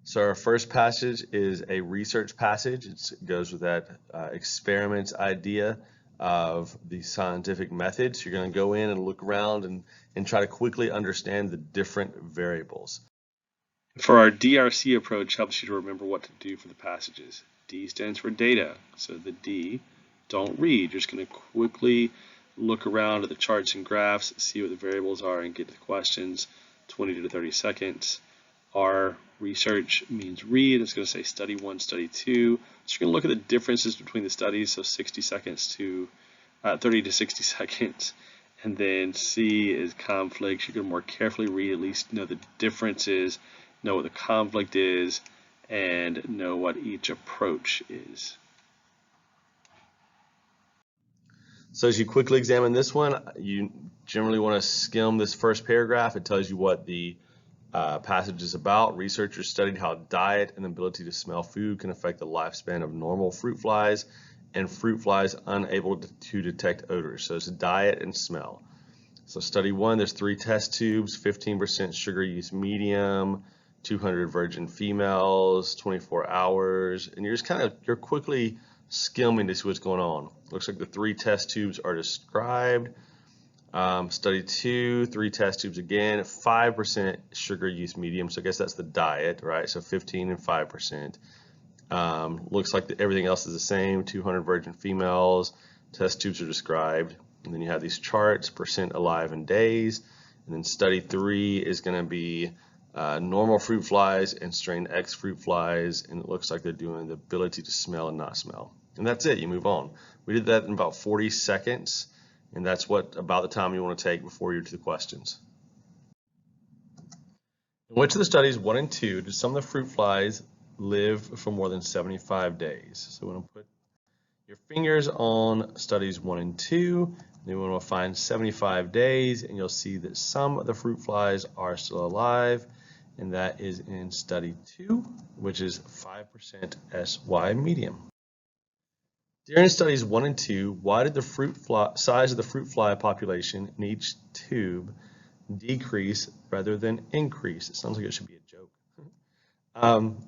So our first passage is a research passage. It goes with that experiments idea of the scientific method. So you're going to go in and look around and try to quickly understand the different variables. For our DRC approach, helps you to remember what to do for the passages. D stands for data. So the D, don't read. You're just going to quickly look around at the charts and graphs, see what the variables are, and get to the questions. 20 to 30 seconds. R, research, means read. It's going to say study 1, study 2. So you're going to look at the differences between the studies, so 60 seconds to 30 to 60 seconds. And then C is conflicts. You're going to more carefully read, at least know the differences, know what the conflict is, and know what each approach is. So as you quickly examine this one, you generally want to skim this first paragraph. It tells you what the passage is about. Researchers studied how diet and the ability to smell food can affect the lifespan of normal fruit flies and fruit flies unable to detect odors. So it's diet and smell. So study 1, there's 3 test tubes, 15% sugar use medium, 200 virgin females, 24 hours, and you're quickly skimming to see what's going on. Looks like the 3 test tubes are described. Study 2, 3 test tubes again, 5% sugar use medium, so I guess that's the diet, right? So 15 and 5%. Looks like everything else is the same, 200 virgin females, test tubes are described. And then you have these charts, percent alive in days. And then study 3 is going to be normal fruit flies and strain X fruit flies, and it looks like they're doing the ability to smell and not smell. And that's it, you move on. We did that in about 40 seconds, and that's about the time you want to take before you're to the questions. In which of the studies 1 and 2 did some of the fruit flies live for more than 75 days? So we're going to put your fingers on studies 1 and 2. Then we want to find 75 days, and you'll see that some of the fruit flies are still alive, and that is in study 2, which is 5% SY medium. During studies 1 and 2, why did the size of the fruit fly population in each tube decrease rather than increase? It sounds like it should be a joke.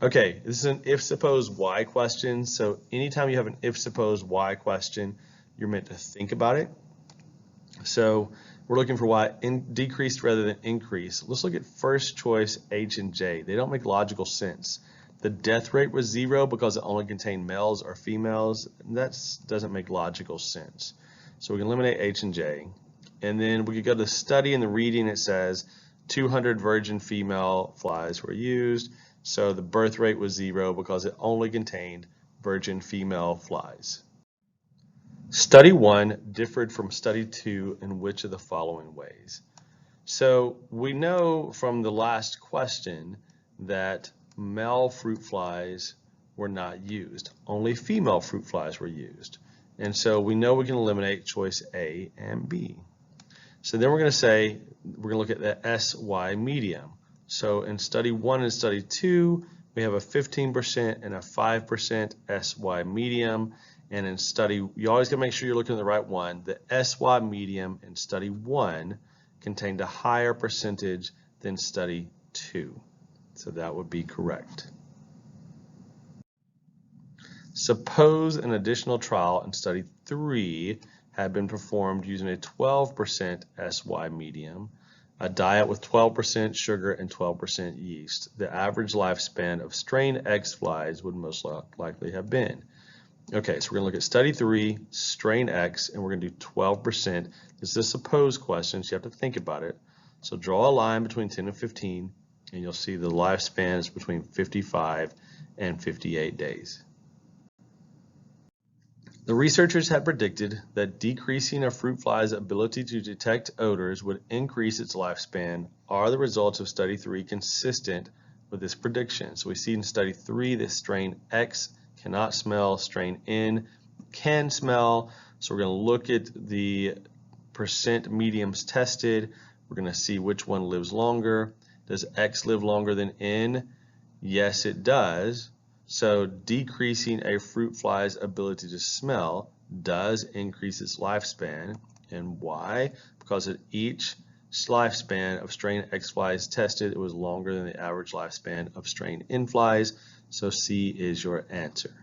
Okay, this is an if, suppose, why question. So anytime you have an if, suppose, why question, you're meant to think about it. So we're looking for why decreased rather than increased. Let's look at first choice H and J. They don't make logical sense. The death rate was 0 because it only contained males or females. That doesn't make logical sense. So we can eliminate H and J. And then we could go to the study and the reading. It says 200 virgin female flies were used. So the birth rate was 0 because it only contained virgin female flies. Study 1 differed from study 2 in which of the following ways? So we know from the last question that male fruit flies were not used. Only female fruit flies were used. And so we know we can eliminate choice A and B. So then we're going to look at the SY medium. So in study 1 and study 2, we have a 15% and a 5% SY medium. And in study, you always got to make sure you're looking at the right one. The SY medium in study 1 contained a higher percentage than study 2. So that would be correct. Suppose an additional trial in study 3 had been performed using a 12% SY medium, a diet with 12% sugar and 12% yeast. The average lifespan of strain X flies would most likely have been. Okay, so we're going to look at study 3, strain X, and we're going to do 12%. This is a suppose question, so you have to think about it. So draw a line between 10 and 15, and you'll see the lifespan is between 55 and 58 days. The researchers had predicted that decreasing a fruit fly's ability to detect odors would increase its lifespan. Are the results of study 3 consistent with this prediction? So we see in study 3 that strain X cannot smell, strain N can smell. So we're going to look at the percent mediums tested. We're going to see which one lives longer. Does X live longer than N? Yes, it does. So decreasing a fruit fly's ability to smell does increase its lifespan. And why? Because at each lifespan of strain X flies tested, it was longer than the average lifespan of strain N flies. So C is your answer.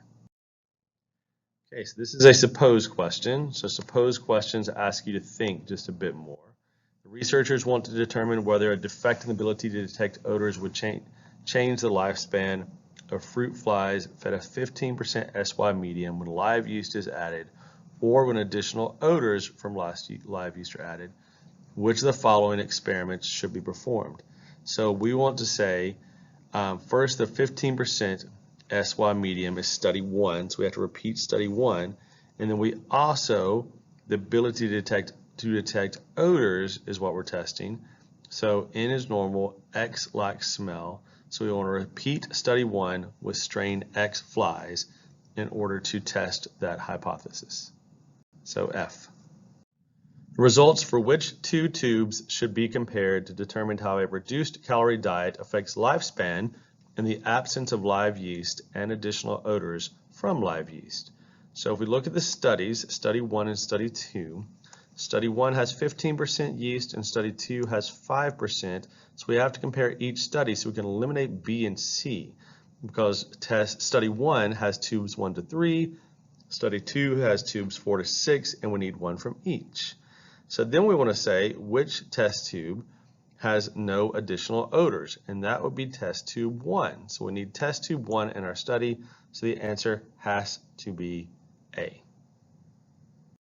Okay, so this is a suppose question. So suppose questions ask you to think just a bit more. The researchers want to determine whether a defect in the ability to detect odors would change the lifespan of fruit flies fed a 15% SY medium when live yeast is added, or when additional odors from live yeast are added. Which of the following experiments should be performed? So we want to say, first, the 15% SY medium is study 1, so we have to repeat study 1, and then we also, the ability to detect odors is what we're testing. So N is normal, X lacks smell, so we want to repeat study 1 with strain X flies in order to test that hypothesis. So F. The results for which two tubes should be compared to determine how a reduced calorie diet affects lifespan in the absence of live yeast and additional odors from live yeast. So if we look at the studies, study 1 and study 2, study 1 has 15% yeast and study 2 has 5%. So we have to compare each study so we can eliminate B and C, because study 1 has tubes 1 to 3, study 2 has tubes 4 to 6, and we need one from each. So then we want to say which test tube has no additional odors, and that would be test tube 1. So we need test tube 1 in our study, so the answer has to be A.